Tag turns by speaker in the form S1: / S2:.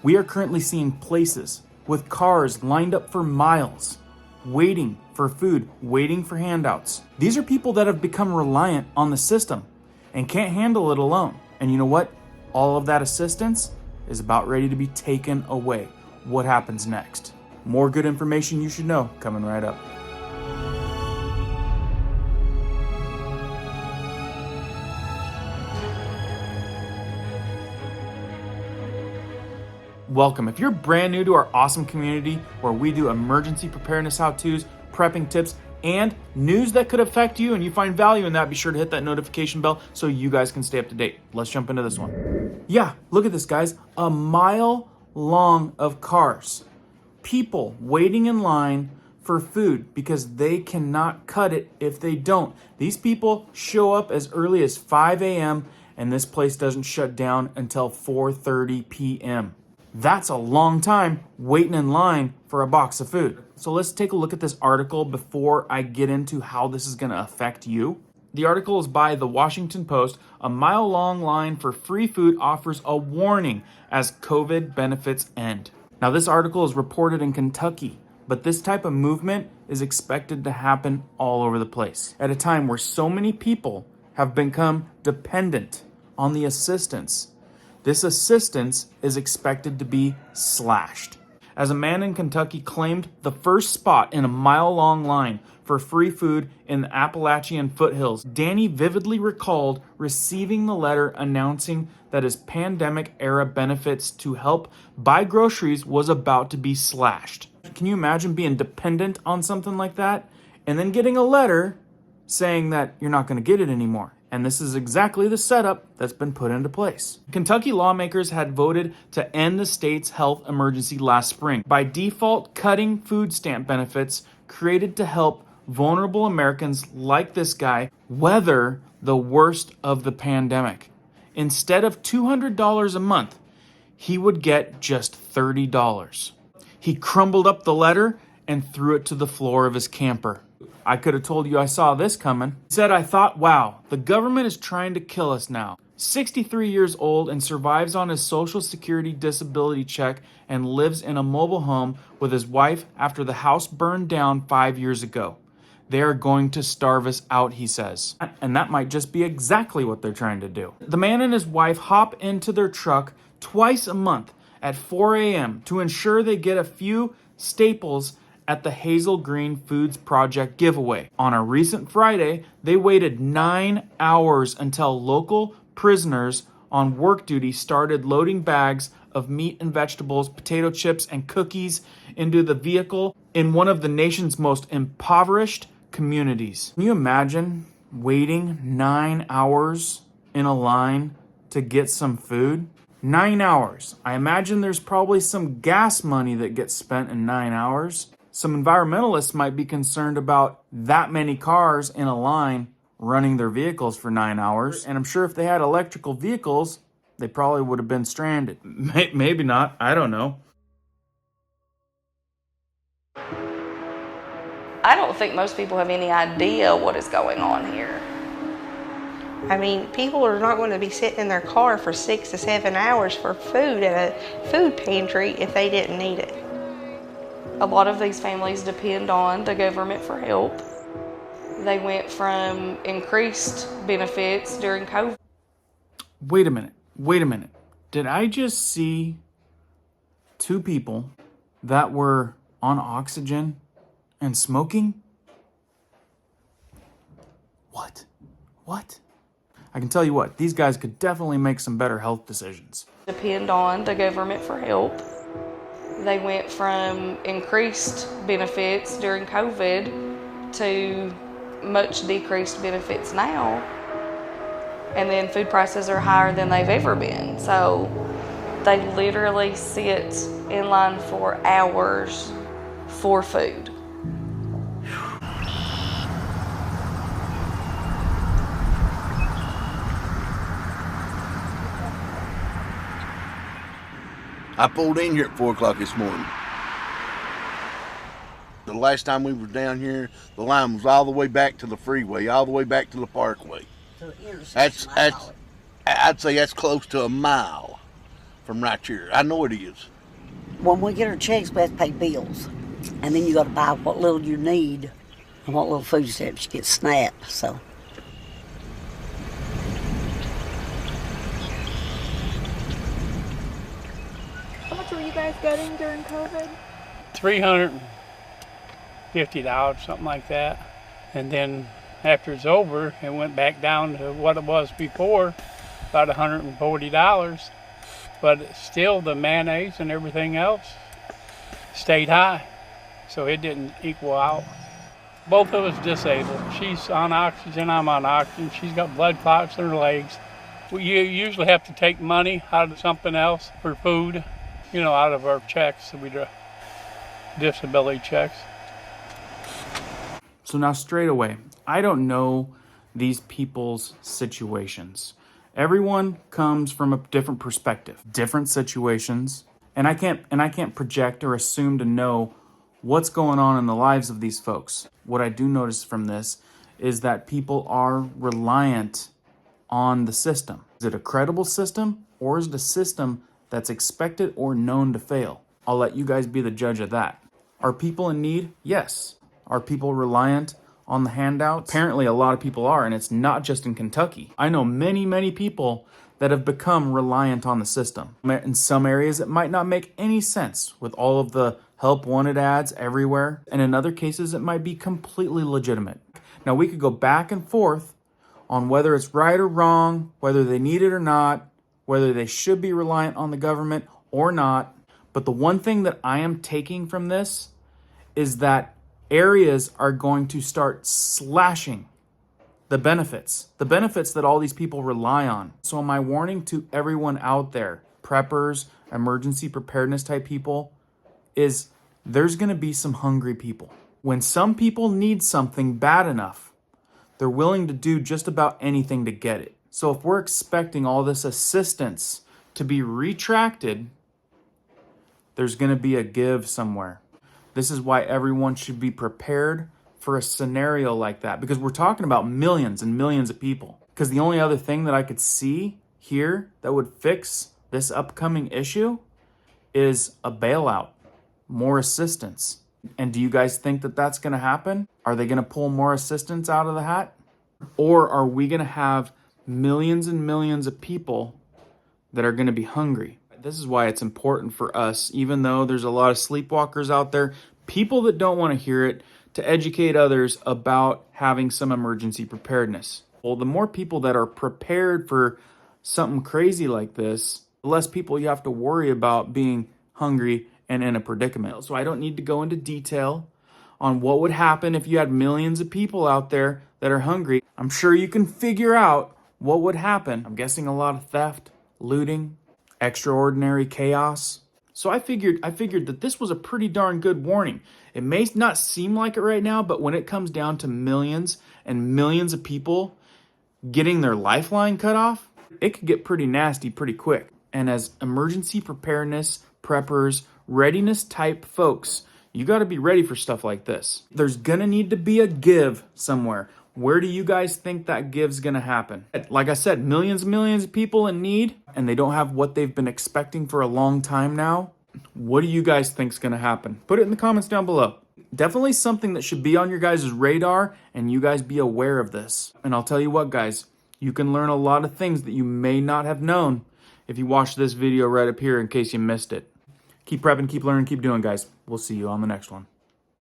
S1: We are currently seeing places with cars lined up for miles, waiting for food, waiting for handouts. These are people that have become reliant on the system and can't handle it alone. And you know what? All of that assistance is about ready to be taken away. What happens next? More good information you should know coming right up. Welcome. If you're brand new to our awesome community where we do emergency preparedness how-tos, prepping tips, and news that could affect you, and you find value in that, be sure to hit that notification bell so you guys can stay up to date. Let's jump into this one. Yeah, look at this, guys. A mile long of cars. People waiting in line for food because they cannot cut it if they don't. These people show up as early as 5 a.m. and this place doesn't shut down until 4:30 p.m. That's a long time waiting in line for a box of food. So let's take a look at this article before I get into how this is going to affect you. The article is by the Washington Post. A mile-long line for free food offers a warning as COVID benefits end. Now, this article is reported in Kentucky, but this type of movement is expected to happen all over the place at a time where so many people have become dependent on the assistance. This assistance is expected to be slashed. As a man in Kentucky claimed the first spot in a mile-long line for free food in the Appalachian foothills, Danny vividly recalled receiving the letter announcing that his pandemic-era benefits to help buy groceries was about to be slashed. Can you imagine being dependent on something like that and then getting a letter saying that you're not going to get it anymore? And this is exactly the setup that's been put into place. Kentucky lawmakers had voted to end the state's health emergency last spring, by default cutting food stamp benefits created to help vulnerable Americans like this guy weather the worst of the pandemic. Instead of $200 a month, he would get just $30. He crumbled up the letter and threw it to the floor of his camper. I could have told you I saw this coming. He said, "I thought, wow, the government is trying to kill us now." 63 years old and survives on his Social Security disability check and lives in a mobile home with his wife after the house burned down 5 years ago. They are going to starve us out, he says. And that might just be exactly what they're trying to do. The man and his wife hop into their truck twice a month at 4 a.m. to ensure they get a few staples at the Hazel Green Foods Project giveaway. On a recent Friday, they waited 9 hours until local prisoners on work duty started loading bags of meat and vegetables, potato chips, and cookies into the vehicle in one of the nation's most impoverished communities. Can you imagine waiting 9 hours in a line to get some food? 9 hours. I imagine there's probably some gas money that gets spent in 9 hours. Some environmentalists might be concerned about that many cars in a line running their vehicles for 9 hours. And I'm sure if they had electrical vehicles, they probably would have been stranded. Maybe not. I don't know.
S2: I don't think most people have any idea what is going on here.
S3: I mean, people are not going to be sitting in their car for 6 to 7 hours for food at a food pantry if they didn't need it.
S2: A lot of these families depend on the government for help. They went from increased benefits during COVID.
S1: Wait a minute. Did I just see two people that were on oxygen and smoking? What? I can tell you what, these guys could definitely make some better health decisions.
S2: Depend on the government for help. They went from increased benefits during COVID to much decreased benefits now. And then food prices are higher than they've ever been. So they literally sit in line for hours for food.
S4: I pulled in here at 4 o'clock this morning. The last time we were down here, the line was all the way back to the freeway, all the way back to the parkway. I'd say that's close to a mile from right here. I know it is.
S5: When we get our checks, we have to pay bills. And then you got to buy what little you need and what little food stamps you get SNAP, so.
S6: How much were you guys getting during COVID?
S7: $350, something like that. And then after it's over, it went back down to what it was before, about $140. But still the mayonnaise and everything else stayed high, so it didn't equal out. Both of us disabled. She's on oxygen, I'm on oxygen. She's got blood clots in her legs. We usually have to take money out of something else for food, you know, out of our checks, we do disability checks.
S1: So now straight away, I don't know these people's situations. Everyone comes from a different perspective, different situations, and I can't project or assume to know what's going on in the lives of these folks. What I do notice from this is that people are reliant on the system. Is it a credible system, or is it a system that's expected or known to fail? I'll let you guys be the judge of that. Are people in need? Yes. Are people reliant on the handouts? Apparently a lot of people are, and it's not just in Kentucky. I know many, many people that have become reliant on the system. In some areas, it might not make any sense with all of the help wanted ads everywhere. And in other cases, it might be completely legitimate. Now, we could go back and forth on whether it's right or wrong, whether they need it or not, whether they should be reliant on the government or not. But the one thing that I am taking from this is that areas are going to start slashing the benefits that all these people rely on. So my warning to everyone out there, preppers, emergency preparedness type people, is there's going to be some hungry people. When some people need something bad enough, they're willing to do just about anything to get it. So if we're expecting all this assistance to be retracted, there's going to be a give somewhere. This is why everyone should be prepared for a scenario like that, because we're talking about millions and millions of people. Because the only other thing that I could see here that would fix this upcoming issue is a bailout, more assistance. And do you guys think that that's going to happen? Are they going to pull more assistance out of the hat? Or are we going to have millions and millions of people that are going to be hungry? This is why it's important for us, even though there's a lot of sleepwalkers out there, people that don't want to hear it, to educate others about having some emergency preparedness. Well, the more people that are prepared for something crazy like this, the less people you have to worry about being hungry and in a predicament. So I don't need to go into detail on what would happen if you had millions of people out there that are hungry. I'm sure you can figure out what would happen. I'm guessing a lot of theft, looting, extraordinary chaos. So I figured that this was a pretty darn good warning. It may not seem like it right now, but when it comes down to millions and millions of people getting their lifeline cut off, it could get pretty nasty pretty quick. And as emergency preparedness, preppers, readiness type folks, you got to be ready for stuff like this. There's going to need to be a give somewhere. Where do you guys think that give's going to happen? Like I said, millions and millions of people in need, and they don't have what they've been expecting for a long time now. What do you guys think's going to happen? Put it in the comments down below. Definitely something that should be on your guys' radar, and you guys be aware of this. And I'll tell you what, guys, you can learn a lot of things that you may not have known if you watch this video right up here in case you missed it. Keep prepping, keep learning, keep doing, guys. We'll see you on the next one.